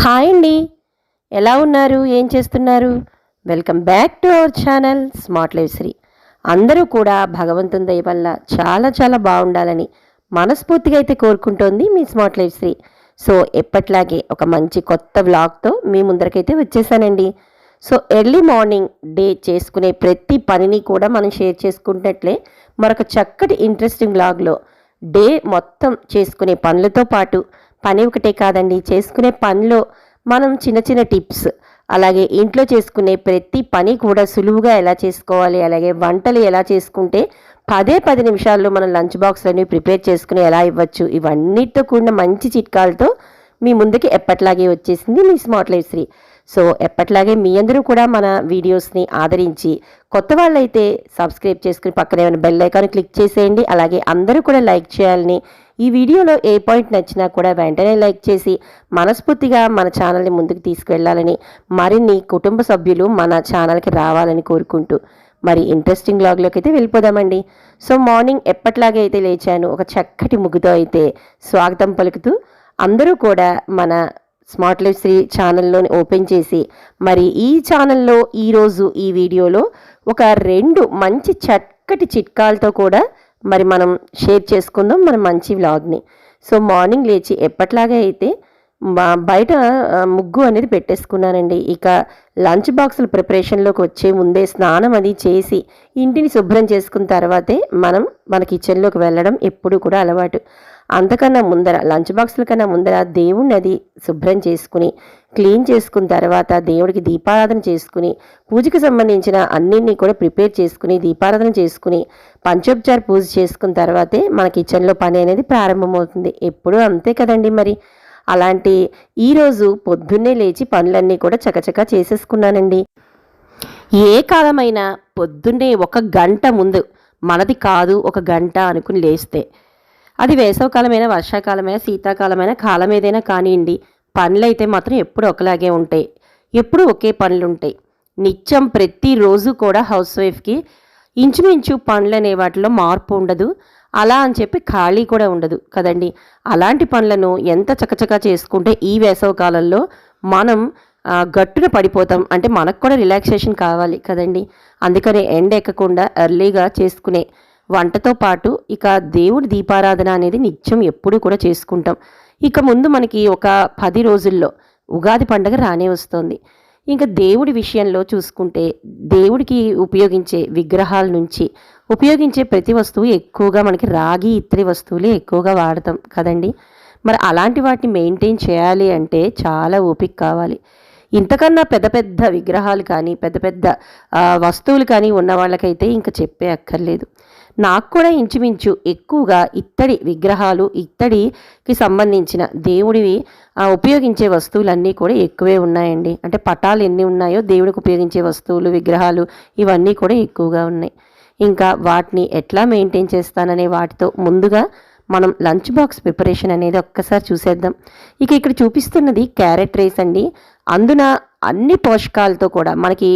Hi అండి. ఎలా ఉన్నారు? ఏం చేస్తున్నారు? Welcome back to our channel smart life Shri. అందరూ కూడా భగవంతుని దయ వల్ల చాలా చాలా బాగుండాలని మనస్ఫూర్తిగా అయితే కోరుకుంటోంది మీ స్మార్ట్ లైఫ్ శ్రీ. సో ఎప్పట్లాగే ఒక మంచి కొత్త వ్లాగ్తో మీ ముందరకైతే వచ్చేసానండి. సో ఎర్లీ మార్నింగ్ డే చేసుకునే ప్రతి పనిని కూడా మనం షేర్ చేసుకుంటున్నట్లే మరొక చక్కటి ఇంట్రెస్టింగ్ వ్లాగ్లో డే మొత్తం చేసుకునే పనులతో పాటు పని ఒకటే కాదండి, చేసుకునే పనిలో మనం చిన్న చిన్న టిప్స్, అలాగే ఇంట్లో చేసుకునే ప్రతి పని కూడా సులువుగా ఎలా చేసుకోవాలి, అలాగే వంటలు ఎలా చేసుకుంటే 10 నిమిషాల్లో మనం లంచ్ బాక్స్లని ప్రిపేర్ చేసుకుని ఎలా ఇవ్వచ్చు, ఇవన్నిటితో కూడిన మంచి చిట్కాలతో మీ ముందుకి ఎప్పట్లాగే వచ్చేసింది మీ స్మార్ట్ లైఫ్ శ్రీ. సో ఎప్పట్లాగే మీ అందరూ కూడా మన వీడియోస్ని ఆదరించి కొత్త వాళ్ళైతే సబ్స్క్రైబ్ చేసుకుని పక్కనే ఉన్న బెల్ ఐకాన్ క్లిక్ చేసేయండి. అలాగే అందరూ కూడా లైక్ చేయాలని, ఈ వీడియోలో ఏ పాయింట్ నచ్చినా కూడా వెంటనే లైక్ చేసి మనస్ఫూర్తిగా మన ఛానల్ని ముందుకు తీసుకువెళ్ళాలని, మరిన్ని కుటుంబ సభ్యులు మన ఛానల్కి రావాలని కోరుకుంటూ మరి ఇంట్రెస్టింగ్ వ్లాగ్లోకి అయితే వెళ్ళిపోదామండి. సో మార్నింగ్ ఎప్పట్లాగే అయితే లేచాను, ఒక చక్కటి ముగ్గుతో అయితే స్వాగతం పలుకుతూ అందరూ కూడా మన స్మార్ట్ లైఫ్ శ్రీ ఛానల్లోని ఓపెన్ చేసి మరి ఈ ఛానల్లో ఈరోజు ఈ వీడియోలో ఒక 2 మంచి చక్కటి చిట్కాలతో కూడా మరి మనం షేర్ చేసుకుందాం మన మంచి వ్లాగ్ని. సో మార్నింగ్ లేచి ఎప్పట్లాగే అయితే బయట ముగ్గు అనేది పెట్టేసుకున్నానండి. ఇక లంచ్ బాక్సుల ప్రిపరేషన్లోకి వచ్చే ముందే స్నానం అది చేసి ఇంటిని శుభ్రం చేసుకున్న తర్వాతే మనం మన కిచెన్లోకి వెళ్ళడం ఎప్పుడు కూడా అలవాటు. అంతకన్నా ముందర లంచ్ బాక్సుల కన్నా ముందర దేవుణ్ణి అది శుభ్రం చేసుకుని క్లీన్ చేసుకున్న తర్వాత దేవుడికి దీపారాధన చేసుకుని పూజకి సంబంధించిన అన్నింటినీ కూడా ప్రిపేర్ చేసుకుని దీపారాధన చేసుకుని పంచోపచార పూజ చేసుకున్న తర్వాతే మన కిచెన్లో పని అనేది ప్రారంభమవుతుంది. ఎప్పుడూ అంతే కదండి. మరి అలాంటి ఈరోజు పొద్దున్నే లేచి పనులన్నీ కూడా చకచకా చేసేసుకున్నానండి. ఏ కాలమైనా పొద్దున్నే 1 గంట ముందు, మనది కాదు 1 గంట అనుకుని లేస్తే, అది వేసవకాలమైనా వర్షాకాలమైనా శీతాకాలమైనా కాలం ఏదైనా కానివ్వండి, పనులైతే మాత్రం ఎప్పుడు ఒకలాగే ఉంటాయి. ఎప్పుడు ఒకే పనులు ఉంటాయి. నిత్యం ప్రతిరోజు కూడా హౌస్ వైఫ్కి ఇంచుమించు పనులు అనే వాటిలో మార్పు ఉండదు. అలా అని చెప్పి ఖాళీ కూడా ఉండదు కదండి. అలాంటి పనులను ఎంత చకచకా చేసుకుంటే ఈ వేసవకాలంలో మనం గట్టున పడిపోతాం. అంటే మనకు కూడా రిలాక్సేషన్ కావాలి కదండి. అందుకనే ఎండ ఎక్కకుండా ఎర్లీగా చేసుకునే వంటతో పాటు ఇక దేవుడి దీపారాధన అనేది నిత్యం ఎప్పుడు కూడా చేసుకుంటాం. ఇక ముందు మనకి ఒక 10 రోజుల్లో ఉగాది పండుగ రానే వస్తుంది. ఇంకా దేవుడి విషయంలో చూసుకుంటే దేవుడికి ఉపయోగించే విగ్రహాల నుంచి ఉపయోగించే ప్రతి వస్తువు ఎక్కువగా మనకి రాగి ఇత్తడి వస్తువులే ఎక్కువగా వాడతాం కదండి. మరి అలాంటి వాటిని మెయింటైన్ చేయాలి అంటే చాలా ఓపిక కావాలి. ఇంతకన్నా పెద్ద పెద్ద విగ్రహాలు కానీ పెద్ద పెద్ద వస్తువులు కానీ ఉన్న వాళ్ళకైతే ఇంకా చెప్పే అక్కర్లేదు. నాకు కూడా ఇంచుమించు ఎక్కువగా ఇత్తడి విగ్రహాలు, ఇత్తడికి సంబంధించిన దేవుడివి ఉపయోగించే వస్తువులన్నీ కూడా ఎక్కువే ఉన్నాయండి. అంటే పటాలు ఎన్ని ఉన్నాయో దేవుడికి ఉపయోగించే వస్తువులు, విగ్రహాలు ఇవన్నీ కూడా ఎక్కువగా ఉన్నాయి. ఇంకా వాటిని ఎట్లా మెయింటైన్ చేస్తాననే వాటితో ముందుగా మనం లంచ్ బాక్స్ ప్రిపరేషన్ అనేది ఒక్కసారి చూసేద్దాం. ఇక ఇక్కడ చూపిస్తున్నది క్యారెట్ రైస్ అండి. అందున అన్ని పోషకాలతో కూడా మనకి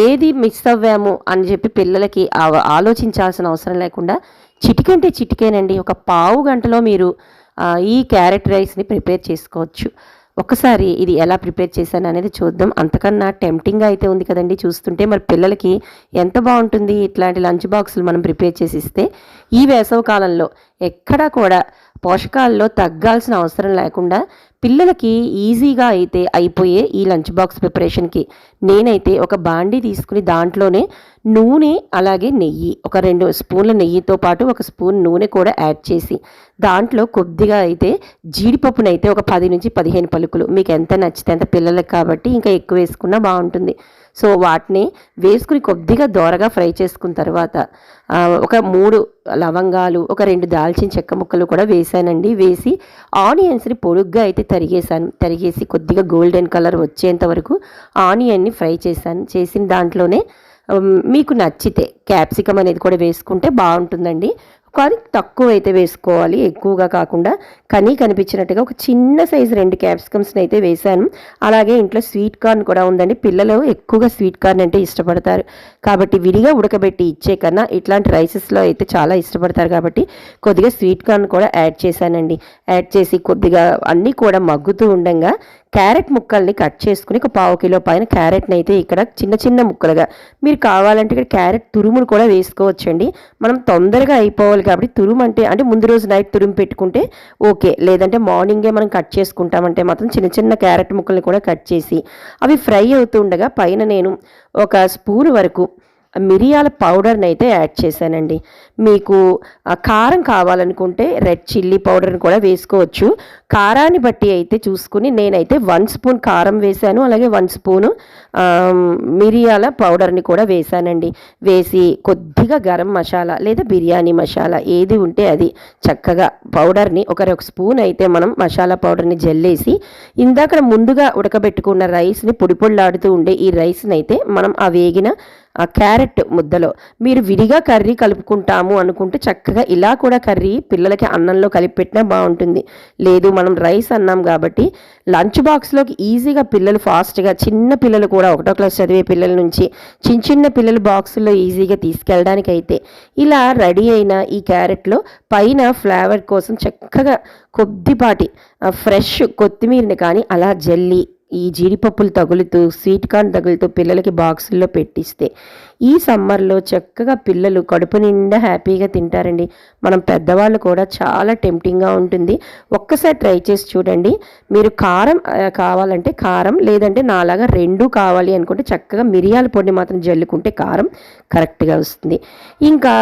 ఏది మిస్ అవ్వాము అని చెప్పి పిల్లలకి ఆలోచించాల్సిన అవసరం లేకుండా చిటికంటే చిటికేనండి, ఒక పావు గంటలో మీరు ఈ క్యారెట్ రైస్ని ప్రిపేర్ చేసుకోవచ్చు. ఒక్కసారి ఇది ఎలా ప్రిపేర్ చేశాను అనేది చూద్దాం. అంతకన్నా టెంప్టింగ్గా అయితే ఉంది కదండి చూస్తుంటే. మరి పిల్లలకి ఎంత బాగుంటుంది ఇట్లాంటి లంచ్ బాక్సులు మనం ప్రిపేర్ చేసి ఇస్తే. ఈ వేసవ కాలంలో ఎక్కడా కూడా పోషకాల్లో తగ్గాల్సిన అవసరం లేకుండా పిల్లలకి ఈజీగా అయితే అయిపోయే ఈ లంచ్ బాక్స్ ప్రిపరేషన్కి నేనైతే ఒక బాండీ తీసుకుని దాంట్లోనే నూనె అలాగే నెయ్యి, ఒక 2 స్పూన్ల నెయ్యితో పాటు 1 స్పూన్ నూనె కూడా యాడ్ చేసి దాంట్లో కొద్దిగా అయితే జీడిపప్పునైతే ఒక 10 నుంచి 15 పలుకులు, మీకు ఎంత నచ్చితే అంత, పిల్లలకు కాబట్టి ఇంకా ఎక్కువ వేసుకున్నా బాగుంటుంది. సో వాటిని వేసుకుని కొద్దిగా దోరగా ఫ్రై చేసుకున్న తర్వాత ఒక 3 లవంగాలు, ఒక 2 దాల్చిన చెక్క ముక్కలు కూడా వేసానండి. వేసి ఆనియన్స్ని పొడుగ్గా అయితే తరిగేసి కొద్దిగా గోల్డెన్ కలర్ వచ్చేంత వరకు ఆనియన్ని ఫ్రై చేసిన దాంట్లోనే మీకు నచ్చితే క్యాప్సికమ్ అనేది కూడా వేసుకుంటే బాగుంటుందండి. కానీ తక్కువ అయితే వేసుకోవాలి, ఎక్కువగా కాకుండా. కనిపించినట్టుగా ఒక చిన్న సైజు 2 క్యాప్సికమ్స్ని అయితే వేశాను. అలాగే ఇంట్లో స్వీట్ కార్న్ కూడా ఉందండి. పిల్లలు ఎక్కువగా స్వీట్ కార్న్ అంటే ఇష్టపడతారు కాబట్టి విడిగా ఉడకబెట్టి ఇచ్చే కన్నా ఇట్లాంటి రైసెస్లో అయితే చాలా ఇష్టపడతారు కాబట్టి కొద్దిగా స్వీట్ కార్న్ కూడా యాడ్ చేశానండి. యాడ్ చేసి కొద్దిగా అన్నీ కూడా మగ్గుతూ ఉండగా క్యారెట్ ముక్కల్ని కట్ చేసుకుని ఒక పావు కిలో పైన క్యారెట్ని అయితే ఇక్కడ చిన్న చిన్న ముక్కలుగా, మీరు కావాలంటే ఇక్కడ క్యారెట్ తురుమును కూడా వేసుకోవచ్చండి. మనం తొందరగా అయిపోవాలి కాబట్టి తురుము అంటే ముందు రోజు నైట్ తురుము పెట్టుకుంటే ఓకే, లేదంటే మార్నింగే మనం కట్ చేసుకుంటామంటే మాత్రం చిన్న చిన్న క్యారెట్ ముక్కల్ని కూడా కట్ చేసి అవి ఫ్రై అవుతుండగా పైన నేను ఒక స్పూన్ వరకు మిరియాల పౌడర్ని అయితే యాడ్ చేశానండి. మీకు కారం కావాలనుకుంటే రెడ్ చిల్లీ పౌడర్ని కూడా వేసుకోవచ్చు. కారాన్ని బట్టి అయితే చూసుకుని నేనైతే 1 స్పూన్ కారం వేశాను, అలాగే 1 స్పూను మిరియాల పౌడర్ని కూడా వేశానండి. వేసి కొద్దిగా గరం మసాలా లేదా బిర్యానీ మసాలా ఏది ఉంటే అది చక్కగా పౌడర్ని ఒక స్పూన్ అయితే మనం మసాలా పౌడర్ని జల్లేసి ఇందాక ముందుగా ఉడకబెట్టుకున్న రైస్ని పొడి పొడిలాడుతూ ఉండే ఈ రైస్ని అయితే మనం ఆ వేగిన క్యారెట్ ముద్దలో, మీరు విడిగా కర్రీ కలుపుకుంటాము అనుకుంటే చక్కగా ఇలా కూడా కర్రీ పిల్లలకి అన్నంలో కలిపి పెట్టినా బాగుంటుంది. లేదు మనం రైస్ అన్నాం కాబట్టి లంచ్ బాక్స్లోకి ఈజీగా పిల్లలు ఫాస్ట్గా, చిన్న పిల్లలు కూడా 1వ క్లాస్ చదివే పిల్లల నుంచి చిన్న పిల్లల బాక్సుల్లో ఈజీగా తీసుకెళ్ళడానికి అయితే ఇలా రెడీ అయిన ఈ క్యారెట్లో పైన ఫ్లేవర్ కోసం చక్కగా కొద్దిపాటి ఫ్రెష్ కొత్తిమీరని కానీ అలా జల్లి ఈ జీడిపప్పులు తగులుతూ స్వీట్ కార్న్ తగులుతూ పిల్లలకి బాక్సుల్లో పెట్టిస్తే ఈ సమ్మర్లో చక్కగా పిల్లలు కడుపు నిండా హ్యాపీగా తింటారండి. మనం పెద్దవాళ్ళు కూడా చాలా టెంప్టింగ్గా ఉంటుంది. ఒక్కసారి ట్రై చేసి చూడండి. మీరు కారం కావాలంటే కారం, లేదంటే నాలాగా 2 కావాలి అనుకుంటే చక్కగా మిరియాల పొడిని మాత్రం జల్లుకుంటే కారం కరెక్ట్గా వస్తుంది. ఇంకా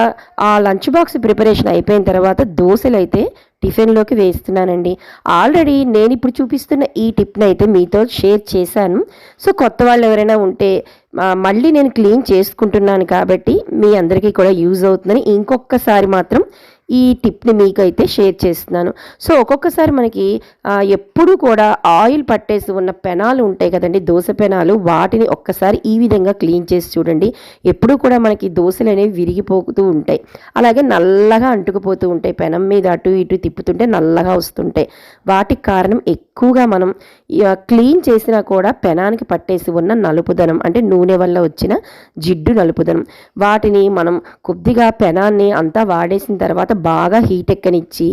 ఆ లంచ్ బాక్స్ ప్రిపరేషన్ అయిపోయిన తర్వాత దోశలు అయితే టిఫిన్లోకి వేస్తున్నానండి. ఆల్రెడీ నేను ఇప్పుడు చూపిస్తున్న ఈ టిప్ని అయితే మీతో షేర్ చేశాను. సో కొత్త వాళ్ళు ఎవరైనా ఉంటే మళ్ళీ నేను క్లీన్ చేసుకుంటున్నాను కాబట్టి మీ అందరికీ కూడా యూజ్ అవుతుందని ఇంకొకసారి మాత్రం ఈ టిప్ని మీకైతే షేర్ చేస్తున్నాను. సో ఒక్కొక్కసారి మనకి ఎప్పుడు కూడా ఆయిల్ పట్టేసి ఉన్న పెనాలు ఉంటాయి కదండి, దోశ పెనాలు, వాటిని ఒక్కసారి ఈ విధంగా క్లీన్ చేసి చూడండి. ఎప్పుడు కూడా మనకి దోశలు అనేవి విరిగిపోతూ ఉంటాయి, అలాగే నల్లగా అంటుకుపోతూ ఉంటాయి. పెనం మీద అటు ఇటు తిప్పుతుంటే నల్లగా వస్తుంటాయి. వాటికి కారణం ఎక్కువగా మనం క్లీన్ చేసినా కూడా పెనానికి పట్టేసి ఉన్న నలుపుదనం, అంటే నూనె వల్ల వచ్చిన జిడ్డు నలుపుదనం. వాటిని మనం కొద్దిగా పెనాన్ని అంతా వాడేసిన తర్వాత బాగా హీట్ ఎక్కనిచ్చి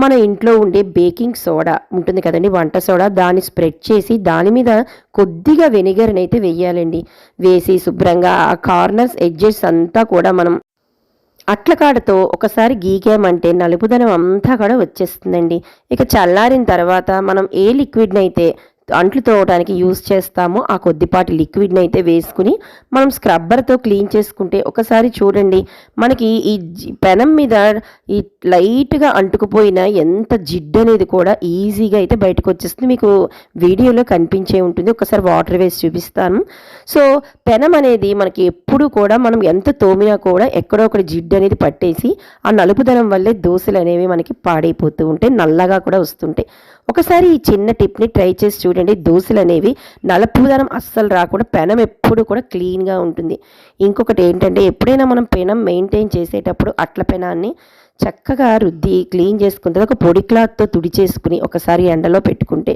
మన ఇంట్లో ఉండే బేకింగ్ సోడా ఉంటుంది కదండి, వంట సోడా, దాన్ని స్ప్రెడ్ చేసి దాని మీద కొద్దిగా వెనిగర్ని అయితే వేయాలండి. వేసి శుభ్రంగా ఆ కార్నర్స్ ఎడ్జెస్ అంతా కూడా మనం అట్లకాడతో ఒకసారి గీకామంటే నలుపుదనం అంతా కూడా వచ్చేస్తుందండి. ఇక చల్లారిన తర్వాత మనం ఏ లిక్విడ్ని అయితే అంట్లు తోవడానికి యూజ్ చేస్తామో ఆ కొద్దిపాటి లిక్విడ్ని అయితే వేసుకుని మనం స్క్రబ్బర్తో క్లీన్ చేసుకుంటే ఒకసారి చూడండి మనకి ఈ పెనం మీద ఈ లైట్గా అంటుకుపోయిన ఎంత జిడ్డు అనేది కూడా ఈజీగా అయితే బయటకు వచ్చేస్తుంది. మీకు వీడియోలో కనిపించే ఉంటుంది, ఒకసారి వాటర్ వేసి చూపిస్తాను. సో పెనం అనేది మనకి ఎప్పుడు కూడా మనం ఎంత తోమినా కూడా ఎక్కడో ఒకటి జిడ్డు అనేది పట్టేసి ఆ నలుపుదనం వల్లే దోశలు అనేవి మనకి పాడైపోతూ ఉంటాయి, నల్లగా కూడా వస్తుంటాయి. ఒకసారి ఈ చిన్న టిప్ని ట్రై చేసి చూడండి. దోశలు అనేవి నలుపుదనం అస్సలు రాకుండా పెనం ఎప్పుడు కూడా క్లీన్గా ఉంటుంది. ఇంకొకటి ఏంటంటే ఎప్పుడైనా మనం పెనం మెయింటైన్ చేసేటప్పుడు అట్ల పెనాన్ని చక్కగా రుద్ది క్లీన్ చేసుకున్న తర్వాత ఒక పొడి క్లాత్తో తుడిచేసుకుని ఒకసారి ఎండలో పెట్టుకుంటే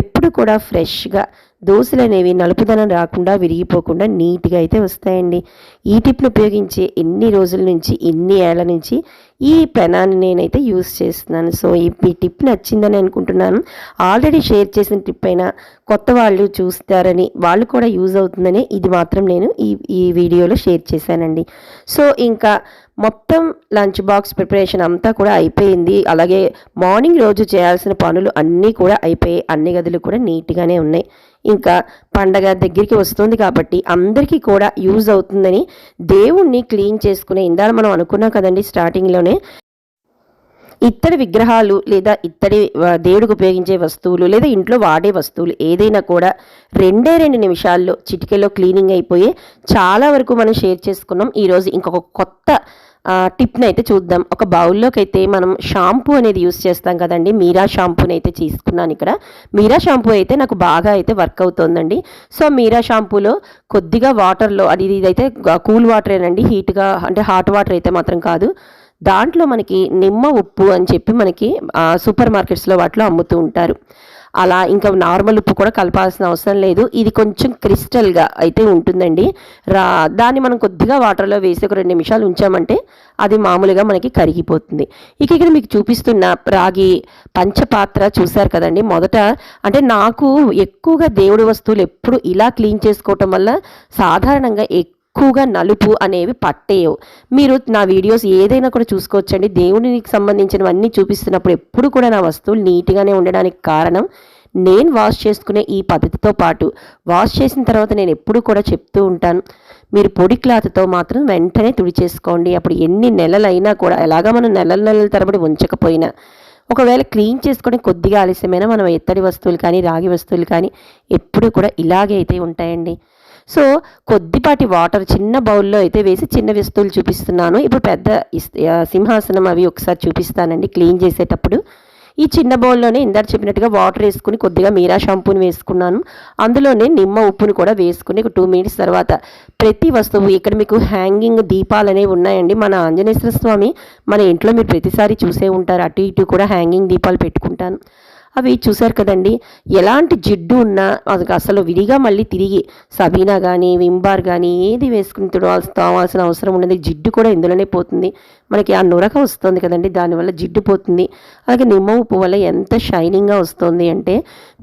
ఎప్పుడు కూడా ఫ్రెష్గా దోశలు అనేవి నలుపుదనం రాకుండా విరిగిపోకుండా నీట్గా అయితే వస్తాయండి. ఈ టిప్ను ఉపయోగించి ఎన్ని రోజుల నుంచి, ఎన్ని ఏళ్ల నుంచి ఈ పెనాన్ని నేనైతే యూస్ చేస్తున్నాను. సో ఈ టిప్ నచ్చిందని అనుకుంటున్నాను. ఆల్రెడీ షేర్ చేసిన టిప్ అయినా కొత్త వాళ్ళు చూస్తారని, వాళ్ళు కూడా యూజ్ అవుతుందని ఇది మాత్రం నేను ఈ వీడియోలో షేర్ చేశానండి. సో ఇంకా మొత్తం లంచ్ బాక్స్ ప్రిపరేషన్ అంతా కూడా అయిపోయింది. అలాగే మార్నింగ్ రోజు చేయాల్సిన పనులు అన్నీ కూడా అయిపోయాయి. అన్ని గదులు కూడా నీట్గానే ఉన్నాయి. ఇంకా పండగ దగ్గరికి వస్తుంది కాబట్టి అందరికీ కూడా యూజ్ అవుతుందని దేవుణ్ణి క్లీన్ చేసుకునే, ఇందాక మనం అనుకున్నాం కదండి స్టార్టింగ్లోనే, ఇత్తడి విగ్రహాలు లేదా ఇత్తడి దేవుడికి ఉపయోగించే వస్తువులు లేదా ఇంట్లో వాడే వస్తువులు ఏదైనా కూడా 2 నిమిషాల్లో చిటికెలో క్లీనింగ్ అయిపోయే చాలా వరకు మనం షేర్ చేసుకున్నాం. ఈరోజు ఇంకొక కొత్త టిప్ని అయితే చూద్దాం. ఒక బౌల్లోకి అయితే మనం షాంపూ అనేది యూస్ చేస్తాం కదండి, మీరా షాంపూని అయితే తీసుకున్నాను. ఇక్కడ మీరా షాంపూ అయితే నాకు బాగా అయితే వర్క్ అవుతుందండి. సో మీరా షాంపూలో కొద్దిగా వాటర్లో, ఇదైతే కూల్ వాటరేనండి, హీట్గా అంటే హాట్ వాటర్ అయితే మాత్రం కాదు. దాంట్లో మనకి నిమ్మ ఉప్పు అని చెప్పి మనకి సూపర్ మార్కెట్స్లో వాటిలో అమ్ముతూ ఉంటారు. అలా ఇంకా నార్మల్ ఉప్పు కూడా కలపాల్సిన అవసరం లేదు. ఇది కొంచెం క్రిస్టల్గా అయితే ఉంటుందండి. దాన్ని మనం కొద్దిగా వాటర్లో వేసి ఒక 2 నిమిషాలు ఉంచామంటే అది మామూలుగా మనకి కరిగిపోతుంది. ఇక్కడ మీకు చూపిస్తున్న రాగి పంచపాత్ర చూశారు కదండి. మొదట అంటే నాకు ఎక్కువగా దేవుడి వస్తువులు ఎప్పుడు ఇలా క్లీన్ చేసుకోవటం వల్ల సాధారణంగా ఎక్కువగా నలుపు అనేవి పట్టేయవు. మీరు నా వీడియోస్ ఏదైనా కూడా చూసుకోవచ్చండి. దేవునికి సంబంధించినవన్నీ చూపిస్తున్నప్పుడు ఎప్పుడు కూడా నా వస్తువులు నీట్గానే ఉండడానికి కారణం నేను వాష్ చేసుకునే ఈ పద్ధతితో పాటు వాష్ చేసిన తర్వాత నేను ఎప్పుడు కూడా చెప్తూ ఉంటాను, మీరు పొడి క్లాత్తో మాత్రం వెంటనే తుడిచేసుకోండి. అప్పుడు ఎన్ని నెలలైనా కూడా ఎలాగా మనం నెలల తరబడి ఉంచకపోయినా ఒకవేళ క్లీన్ చేసుకొని కొద్దిగా ఆలస్యమైనా మనం ఇత్తడి వస్తువులు కానీ రాగి వస్తువులు కానీ ఎప్పుడు కూడా ఇలాగే అయితే ఉంటాయండి. సో కొద్దిపాటి వాటర్ చిన్న బౌల్లో అయితే వేసి చిన్న వస్తువులు చూపిస్తున్నాను. ఇప్పుడు పెద్ద సింహాసనం అవి ఒకసారి చూపిస్తానండి క్లీన్ చేసేటప్పుడు. ఈ చిన్న బౌల్లోనే ఇందాక చెప్పినట్టుగా వాటర్ వేసుకుని కొద్దిగా మీరా షాంపూని వేసుకున్నాను. అందులోనే నిమ్మ ఉప్పుని కూడా వేసుకుని ఒక 2 మినిట్స్ తర్వాత ప్రతి వస్తువు ఇక్కడ మీకు హ్యాంగింగ్ దీపాలు అనేవి ఉన్నాయండి. మన ఆంజనేశ్వర స్వామి మన ఇంట్లో మీరు ప్రతిసారి చూసే ఉంటారు. అటు ఇటు కూడా హ్యాంగింగ్ దీపాలు పెట్టుకుంటాను. అవి చూశారు కదండి, ఎలాంటి జిడ్డు ఉన్నా అది అసలు విడిగా మళ్ళీ తిరిగి సబీనా కానీ వింబార్ కానీ ఏది వేసుకుని తోవాల్సిన అవసరం ఉండదు. జిడ్డు కూడా ఇందులోనే పోతుంది. మనకి ఆ నురక వస్తుంది కదండి, దానివల్ల జిడ్డు పోతుంది. అలాగే నిమ్మ ఉప్పు వల్ల ఎంత షైనింగ్గా వస్తుంది అంటే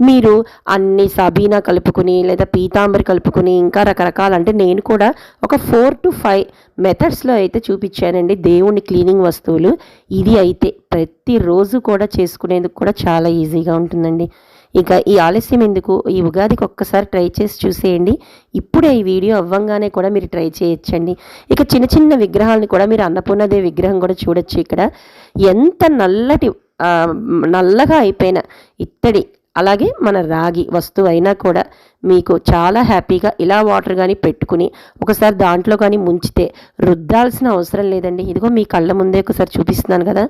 మీరు అన్ని సబీనా కలుపుకుని లేదా పీతాంబరి కలుపుకుని ఇంకా రకరకాల అంటే నేను కూడా ఒక 4 to 5 మెథడ్స్లో అయితే చూపించానండి దేవుని క్లీనింగ్ వస్తువులు. ఇది అయితే ప్రతిరోజు కూడా చేసుకునేందుకు కూడా చాలా ఈజీగా ఉంటుందండి. ఇక ఈ ఆలస్యం ఎందుకు, ఈ ఉగాదికి ఒక్కసారి ట్రై చేసి చూసేయండి. ఇప్పుడే ఈ వీడియో అవ్వంగానే కూడా మీరు ట్రై చేయొచ్చండి. ఇక చిన్న చిన్న విగ్రహాలను కూడా మీరు అన్నపూర్ణదేవి విగ్రహం కూడా చూడొచ్చు. ఇక్కడ ఎంత నల్లగా అయిపోయిన ఇత్తడి అలాగే మన రాగి వస్తువు అయినా కూడా మీకు చాలా హ్యాపీగా ఇలా వాటర్ కానీ పెట్టుకుని ఒకసారి దాంట్లో కానీ ముంచితే రుద్దాల్సిన అవసరం లేదండి. ఇదిగో మీ కళ్ళ ముందే ఒకసారి చూపిస్తున్నాను కదా,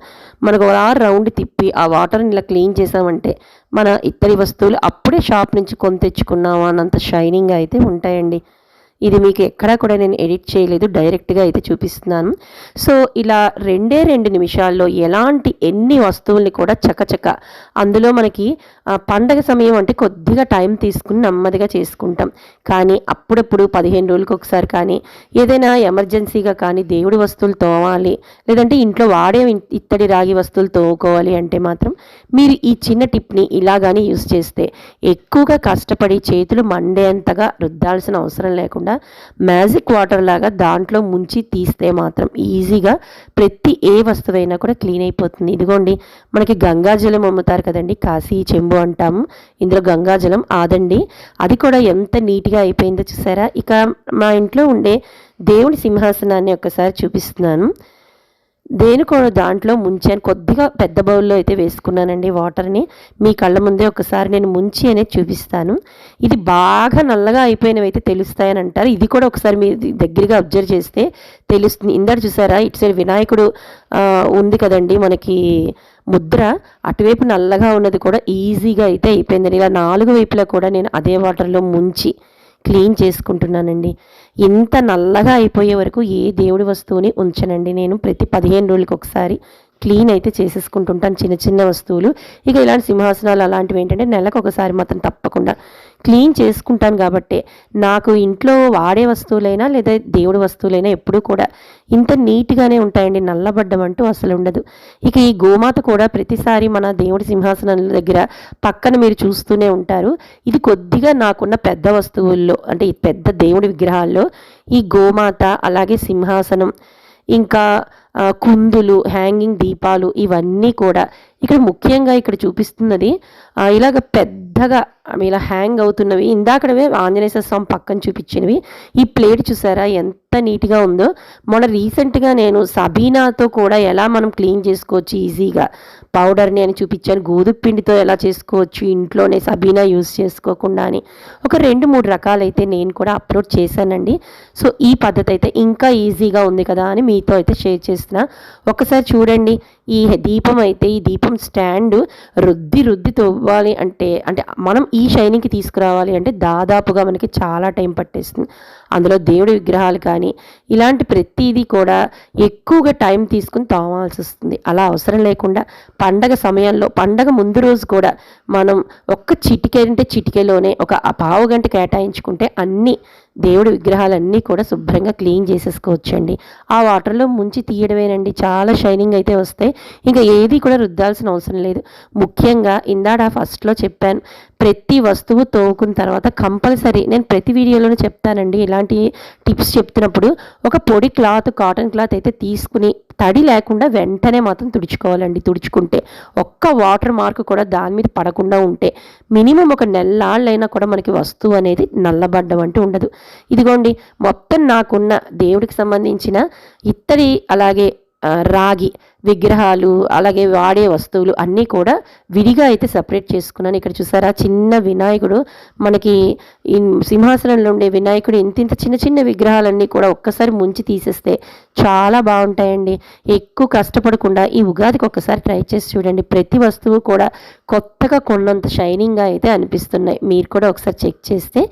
మనకు ఆ రౌండ్ తిప్పి ఆ వాటర్ని ఇలా క్లీన్ చేసామంటే మన ఇత్తడి వస్తువులు అప్పుడే షాప్ నుంచి కొని తెచ్చుకున్నాము అన్నంత షైనింగ్ అయితే ఉంటాయండి. ఇది మీకు ఎక్కడా కూడా నేను ఎడిట్ చేయలేదు, డైరెక్ట్గా అయితే చూపిస్తున్నాను. సో ఇలా 2 నిమిషాల్లో ఎన్ని వస్తువుల్ని కూడా చకచక అందులో మనకి పండగ సమయం అంటే కొద్దిగా టైం తీసుకుని నెమ్మదిగా చేసుకుంటాం. కానీ అప్పుడప్పుడు 15 రోజులకు ఒకసారి కానీ ఏదైనా ఎమర్జెన్సీగా కానీ దేవుడి వస్తువులు తోవాలి లేదంటే ఇంట్లో వాడే ఇత్తడి రాగి వస్తువులు తోముకోవాలి అంటే మాత్రం మీరు ఈ చిన్న టిప్ని ఇలా కానీ యూస్ చేస్తే ఎక్కువగా కష్టపడి చేతులు మండేంతగా రుద్దాల్సిన అవసరం లేకుండా మ్యాజిక్ వాటర్ లాగా దాంట్లో ముంచి తీస్తే మాత్రం ఈజీగా ప్రతి ఏ వస్తువైనా కూడా క్లీన్ అయిపోతుంది. ఇదిగోండి మనకి గంగాజలం అమ్ముతారు కదండి, కాశీ చెంబు అంటాము, ఇందులో గంగాజలం ఆదండి. అది కూడా ఎంత నీట్గా అయిపోయిందో చూసారా. ఇక మా ఇంట్లో ఉండే దేవుడి సింహాసనాన్ని ఒక్కసారి చూపిస్తున్నాను. దేని కూడా దాంట్లో ముంచాను, కొద్దిగా పెద్ద బౌల్లో అయితే వేసుకున్నానండి వాటర్ని. మీ కళ్ళ ముందే ఒకసారి నేను ముంచి అనేది చూపిస్తాను. ఇది బాగా నల్లగా అయిపోయినవి అయితే తెలుస్తాయని అంటారు. ఇది కూడా ఒకసారి మీరు దగ్గరగా అబ్జర్వ్ చేస్తే తెలుస్తుంది. ఇందాక చూసారా ఇటు సైడ్ వినాయకుడు ఉంది కదండి మనకి ముద్ర, అటువైపు నల్లగా ఉన్నది కూడా ఈజీగా అయితే అయిపోయిందండి. ఇలా 4 వైపులా కూడా నేను అదే వాటర్లో ముంచి క్లీన్ చేసుకుంటున్నానండి. ఇంత నల్లగా అయిపోయే వరకు ఏ దేవుడి వస్తువుని ఉంచనండి. నేను ప్రతి 15 రోజులకు ఒకసారి క్లీన్ అయితే చేసేసుకుంటుంటాను చిన్న చిన్న వస్తువులు. ఇక ఇలాంటి సింహాసనాలు అలాంటివి ఏంటంటే నెలకు ఒకసారి మాత్రం తప్పకుండా క్లీన్ చేసుకుంటాను. కాబట్టి నాకు ఇంట్లో వాడే వస్తువులైనా లేదా దేవుడి వస్తువులైనా ఎప్పుడూ కూడా ఇంత నీట్గానే ఉంటాయండి, నల్లబడ్డం అంటూ అసలు ఉండదు. ఇక ఈ గోమాత కూడా ప్రతిసారి మన దేవుడి సింహాసనాల దగ్గర పక్కన మీరు చూస్తూనే ఉంటారు. ఇది కొద్దిగా నాకున్న పెద్ద వస్తువుల్లో అంటే ఈ పెద్ద దేవుడి విగ్రహాల్లో ఈ గోమాత అలాగే సింహాసనం ఇంకా కుందులు హ్యాంగింగ్ దీపాలు ఇవన్నీ కూడా ఇక్కడ ముఖ్యంగా ఇక్కడ చూపిస్తున్నది ఇలాగ పెద్దగా ఇలా హ్యాంగ్ అవుతున్నవి. ఇందాకడవే ఆంజనేయ స్వామి పక్కన చూపించినవి. ఈ ప్లేట్ చూసారా ఎంత నీట్గా ఉందో. మొన్న రీసెంట్గా నేను సబీనాతో కూడా ఎలా మనం క్లీన్ చేసుకోవచ్చు ఈజీగా పౌడర్ని అని చూపించాను. గోధుమ పిండితో ఎలా చేసుకోవచ్చు ఇంట్లోనే సబీనా యూస్ చేసుకోకుండా అని ఒక 2-3 రకాలైతే నేను కూడా అప్లోడ్ చేశానండి. సో ఈ పద్ధతి అయితే ఇంకా ఈజీగా ఉంది కదా అని మీతో అయితే షేర్ చేస్తున్నా. ఒకసారి చూడండి ఈ దీపం అయితే ఈ దీపం స్టాండ్ రుద్ది తవ్వాలి అంటే మనం ఈ షైనింగ్కి తీసుకురావాలి అంటే దాదాపుగా మనకి చాలా టైం పట్టేస్తుంది. అందులో దేవుడి విగ్రహాలు కానీ ఇలాంటి ప్రతిదీ కూడా ఎక్కువగా టైం తీసుకుని తోమాల్సి వస్తుంది. అలా అవసరం లేకుండా పండగ సమయంలో, పండగ ముందు రోజు కూడా మనం ఒక్క చిటికె అంటే చిటికెలోనే ఒక పావు గంట కేటాయించుకుంటే అన్నీ దేవుడి విగ్రహాలన్నీ కూడా శుభ్రంగా క్లీన్ చేసేసుకోవచ్చండి. ఆ వాటర్లో ముంచి తీయడమేనండి, చాలా షైనింగ్ అయితే వస్తాయి. ఇంకా ఏది కూడా రుద్దాల్సిన అవసరం లేదు. ముఖ్యంగా ఇందాడ ఫస్ట్లో చెప్పాను, ప్రతి వస్తువు తోముకున్న తర్వాత కంపల్సరీ, నేను ప్రతి వీడియోలోనూ చెప్తానండి ఇలాంటి టిప్స్ చెప్తున్నప్పుడు, ఒక పొడి క్లాత్, కాటన్ క్లాత్ అయితే తీసుకుని తడి లేకుండా వెంటనే మాత్రం తుడుచుకోవాలండి. తుడుచుకుంటే ఒక్క వాటర్ మార్క్ కూడా దాని మీద పడకుండా ఉంటే మినిమం ఒక నెలలాళ్ళైనా కూడా మనకి వస్తువు అనేది నల్లబడ్డం అంటూ ఉండదు. ఇదిగోండి మొత్తం నాకున్న దేవుడికి సంబంధించిన ఇత్తడి అలాగే రాగి విగ్రహాలు అలాగే వాడే వస్తువులు అన్నీ కూడా విడిగా అయితే సపరేట్ చేసుకున్నాను. ఇక్కడ చూసారా చిన్న వినాయకుడు, మనకి ఈ సింహాసనంలో ఉండే వినాయకుడు ఇంత చిన్న చిన్న విగ్రహాలన్నీ కూడా ఒక్కసారి ముంచి తీసేస్తే చాలా బాగుంటాయండి. ఎక్కువ కష్టపడకుండా ఈ ఉగాదికి ఒక్కసారి ట్రై చేసి చూడండి. ప్రతి వస్తువు కూడా కొత్తగా కొన్నంత షైనింగ్గా అయితే అనిపిస్తున్నాయి. మీరు కూడా ఒకసారి చెక్ చేస్తే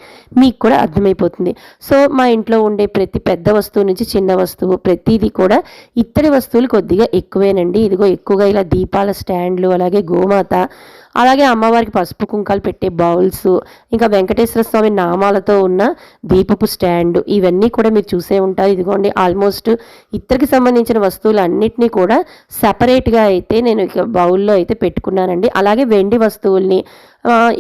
మీకు కూడా అర్థమైపోతుంది. సో మా ఇంట్లో ఉండే ప్రతి పెద్ద వస్తువు నుంచి చిన్న వస్తువు ప్రతిదీ కూడా ఇత్తడి వస్తువులు కొద్దిగా ఎక్కువేనండి. ఇదిగో ఎక్కువగా ఇలా దీపాల స్టాండ్లు, అలాగే గోమాత, అలాగే అమ్మవారికి పసుపు కుంకాలు పెట్టే బౌల్స్, ఇంకా వెంకటేశ్వర స్వామి నామాలతో ఉన్న దీపపు స్టాండ్, ఇవన్నీ కూడా మీరు చూసే ఉంటారు. ఇదిగోండి ఆల్మోస్ట్ ఇత్తడికి సంబంధించిన వస్తువులు అన్నిటినీ కూడా సపరేట్గా అయితే నేను ఇక బౌల్లో అయితే పెట్టుకున్నానండి. అలాగే వెండి వస్తువుల్ని,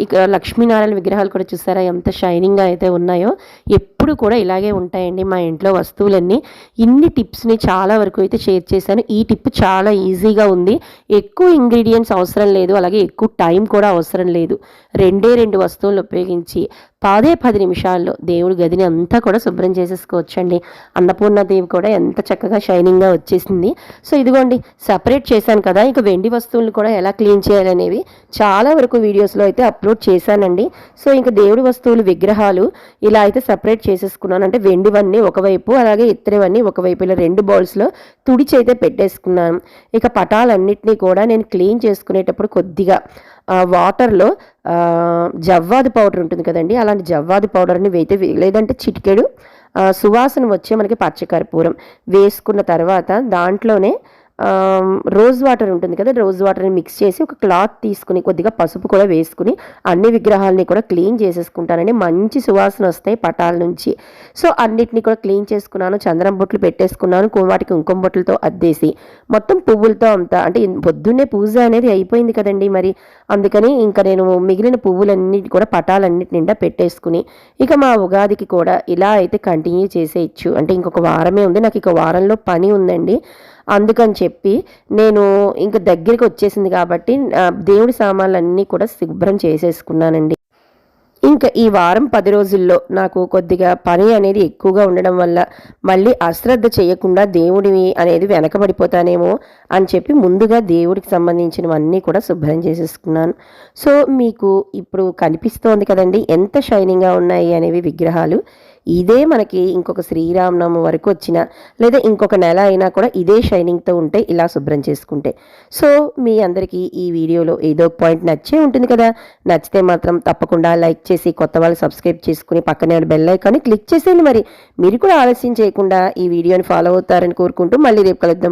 ఇక లక్ష్మీనారాయణ విగ్రహాలు కూడా చూసారా ఎంత షైనింగ్గా అయితే ఉన్నాయో. ఎప్పుడు కూడా ఇలాగే ఉంటాయండి మా ఇంట్లో వస్తువులన్నీ. ఇన్ని టిప్స్ని చాలా వరకు అయితే షేర్ చేశాను. ఈ టిప్ చాలా ఈజీగా ఉంది, ఎక్కువ ఇంగ్రీడియంట్స్ అవసరం లేదు, అలాగే ఎక్కువ టైం కూడా అవసరం లేదు. రెండు వస్తువులను ఉపయోగించి 10 నిమిషాల్లో దేవుడి గదిని అంతా కూడా శుభ్రం చేసేసుకోవచ్చండి. అన్నపూర్ణాదేవి కూడా ఎంత చక్కగా షైనింగ్గా వచ్చేసింది. సో ఇదిగోండి సపరేట్ చేశాను కదా, ఇక వెండి వస్తువులను కూడా ఎలా క్లీన్ చేయాలనేవి చాలా వరకు వీడియోస్లో అయితే అప్లోడ్ చేశానండి. సో ఇంకా దేవుడి వస్తువులు విగ్రహాలు ఇలా అయితే సపరేట్ చేసేసుకున్నాను. అంటే వెండివన్నీ ఒకవైపు, అలాగే ఇత్తడివన్నీ ఒకవైపు, ఇలా 2 బౌల్స్లో తుడిచి అయితే పెట్టేసుకున్నాను. ఇక పటాలన్నింటినీ కూడా నేను క్లీన్ చేసుకునేటప్పుడు కొద్దిగా వాటర్లో జవ్వాది పౌడర్ ఉంటుంది కదండి, అలాంటి జవ్వాది పౌడర్ని లేదంటే చిటికెడు సువాసన వచ్చే మనకి పచ్చకర్పూరం వేసుకున్న తర్వాత దాంట్లోనే రోజ్ వాటర్ ఉంటుంది కదా, రోజ్ వాటర్ని మిక్స్ చేసి ఒక క్లాత్ తీసుకుని కొద్దిగా పసుపు కూడా వేసుకుని అన్ని విగ్రహాలని కూడా క్లీన్ చేసేసుకుంటానండి. మంచి సువాసన వస్తాయి పటాల నుంచి. సో అన్నిటిని కూడా క్లీన్ చేసుకున్నాను, చందనం బొట్లు పెట్టేసుకున్నాను, వాటికి కుంకుమ బొట్లతో అద్దేసి మొత్తం పువ్వులతో అంతా, అంటే పొద్దున్నే పూజ అనేది అయిపోయింది కదండి, మరి అందుకని ఇంకా నేను మిగిలిన పువ్వులన్నిటి కూడా పటాలన్నిటి నిండా పెట్టేసుకుని ఇక మా ఉగాదికి కూడా ఇలా అయితే కంటిన్యూ చేసేయచ్చు. అంటే ఇంకొక వారమే ఉంది, నాకు ఇక వారంలో పని ఉందండి. అందుకని చెప్పి నేను ఇంక దగ్గరికి వచ్చేసింది కాబట్టి దేవుడి సామాన్లన్నీ కూడా శుభ్రం చేసేసుకున్నానండి. ఇంకా ఈ వారం 10 రోజుల్లో నాకు కొద్దిగా పని అనేది ఎక్కువగా ఉండడం వల్ల మళ్ళీ అశ్రద్ధ చేయకుండా దేవుడివి అనేది వెనకబడిపోతానేమో అని చెప్పి ముందుగా దేవుడికి సంబంధించినవన్నీ కూడా శుభ్రం చేసేసుకున్నాను. సో మీకు ఇప్పుడు కనిపిస్తోంది కదండి ఎంత షైనింగ్గా ఉన్నాయి అనేవి విగ్రహాలు. ఇదే మనకి ఇంకొక శ్రీరామనవమి వరకు వచ్చినా లేదా ఇంకొక నెల అయినా కూడా ఇదే షైనింగ్తో ఉంటే ఇలా శుభ్రం చేసుకుంటే. సో మీ అందరికీ ఈ వీడియోలో ఏదో పాయింట్ నచ్చే ఉంటుంది కదా, నచ్చితే మాత్రం తప్పకుండా లైక్ చేసి కొత్త వాళ్ళు సబ్స్క్రైబ్ చేసుకుని పక్కనే బెల్ ఐకాన్ని క్లిక్ చేసేయండి. మరి మీరు కూడా ఆలస్యం చేయకుండా ఈ వీడియోని ఫాలో అవుతారని కోరుకుంటూ మళ్ళీ రేపు కలుద్దాం.